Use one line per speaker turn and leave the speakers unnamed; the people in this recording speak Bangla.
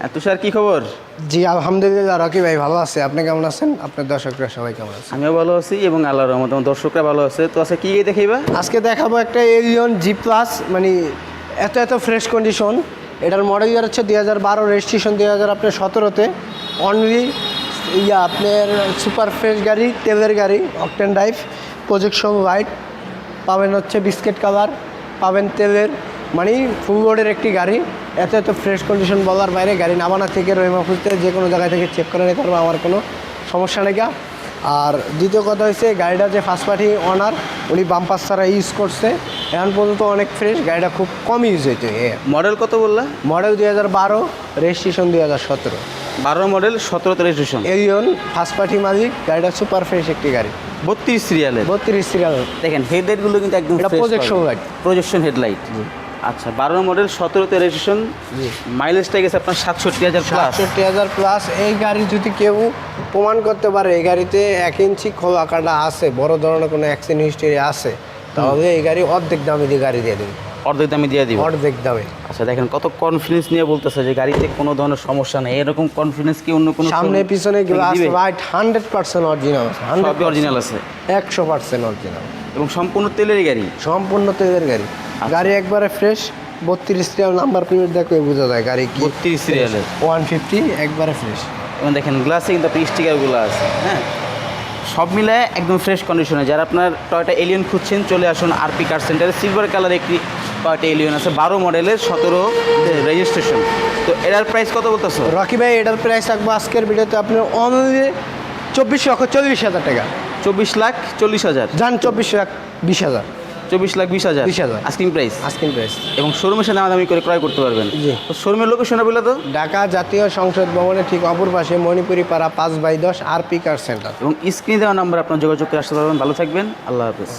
তুষার, কি খবর?
জি আলহামদুলিল্লাহ, রকি ভাই ভালো আছে। আপনি কেমন আছেন? আপনার দর্শকরা সবাই কেমন আছে?
আমিও ভালো আছি এবং আল্লাহর রহমতে আমার দর্শকরা ভালো আছে। তো আজকে কি দেখাইবা?
আজকে দেখাবো একটা এলিয়ন জি প্লাস, মানে এত ফ্রেশ কন্ডিশন। এটার মডেল ইয়ার হচ্ছে 2012, রেজিস্ট্রেশন 2017-তে। অনলি আপনার সুপার ফ্রেশ গাড়ি, তেলের গাড়ি, অকটেন ড্রাইভ, প্রজেকশন লাইট পাবেন, হচ্ছে বিস্কিট কালার পাবেন, তেলের মানে ফুল লোডের একটি গাড়ি। এত ফ্রেশ কন্ডিশন বলার বাইরে। গাড়ি নামানা থেকে রহিমাপুরতে যে কোনো জায়গায় থেকে চেক করে নিতে পারবো, আমার কোনো সমস্যা নেই। আর দ্বিতীয় কথা হচ্ছে গাড়িটা যে ফার্স্ট পার্টি অনার, উনি বাম্পার ছাড়া ইউজ করছে এখন পর্যন্ত, অনেক ফ্রেশ। গাড়িটা খুব কম ইউজ হয়েছে।
মডেল কত বললা?
Model 2012, registration 2017।
12 মডেল, 17তে রেজিস্ট্রেশন।
এলিয়ন ফার্স্ট পার্টি মালিক। গাড়িটা সুপার ফ্রেশ একটি গাড়ি,
32 সিরিয়ালের।
32 সিরিয়াল।
দেখেন হেডলাইটগুলো কিন্তু একদম
এটা প্রজেকশন লাইট,
প্রজেকশন হেডলাইট। আচ্ছা, 12 মডেল, 17তে রেজিস্ট্রেশন। মাইলেজটা গেছে আপনার 67,000 প্লাস।
67,000 প্লাস। এই গাড়ি যদি কেউ প্রমাণ করতে পারে এই গাড়িতে 1 ইঞ্চি খোলা কাটা আছে, বড় ধরনের কোনো অ্যাক্সিডেন্ট হিস্টরি আছে, তাহলে এই গাড়ি অর্ধেক দামে দিয়ে গাড়ি দিয়ে দেবে।
অর্ধেক দামে দিয়ে দিব?
অর্ধেক দামে।
আচ্ছা, দেখেন কত কনফিডেন্স নিয়ে বলতেছে যে গাড়িতে কোনো ধরনের সমস্যা নেই। এরকম কনফিডেন্স কি অন্য কোনো
সামনে পিছনে গ্লাস লাইট 100% অরিজিনাল আছে।
সবই অরিজিনাল আছে,
100% অরিজিনাল
এবং সম্পূর্ণ তেলেরই গাড়ি।
সম্পূর্ণ তেলের গাড়ি। গাড়ি একবারে ফ্রেশ। 32 সিরিয়াল নাম্বার প্লেট দেখে বোঝা যায় গাড়ি কি
32 সিরিয়ালের
150, একবারে ফ্রেশ।
এবং দেখেন গ্লাসে কিন্তু আপনি স্টিকারগুলো আছে। হ্যাঁ, সব মিলে একদম ফ্রেশ কন্ডিশনে। যারা আপনার টয়োটা এলিয়ন খুঁজছেন, চলে আসুন আরপি কার সেন্টারে। সিলভার কালার একটি টয়োটা এলিয়ন আছে, 12 মডেলের, 17 রেজিস্ট্রেশন। তো এটার প্রাইস কত বলতেছো?
রকি ভাই, এটার প্রাইস রাখবো আজকের ভিডিওতে আপনার অনলি 24,40,000 টাকা।
24,40,000
যান 24,20,000।
24,20,000
20,000
আস্কিং প্রাইস।
Asking price.
এবং শোরুমের সাথে দামাদামি করে ক্রয় করতে পারবেন।
জি।
তো শোরুমের লোকেশন বলে তো?
ঢাকা জাতীয় সংসদ ভবনের ঠিক অপর পাশে, মণিপুরি পাড়া 5/10, আরপি কার সেন্টার।
এবং স্ক্রিনে দেওয়া নাম্বার আপনার যোগাযোগ করে আসতে পারবেন। ভালো থাকবেন, আল্লাহ হাফেজ।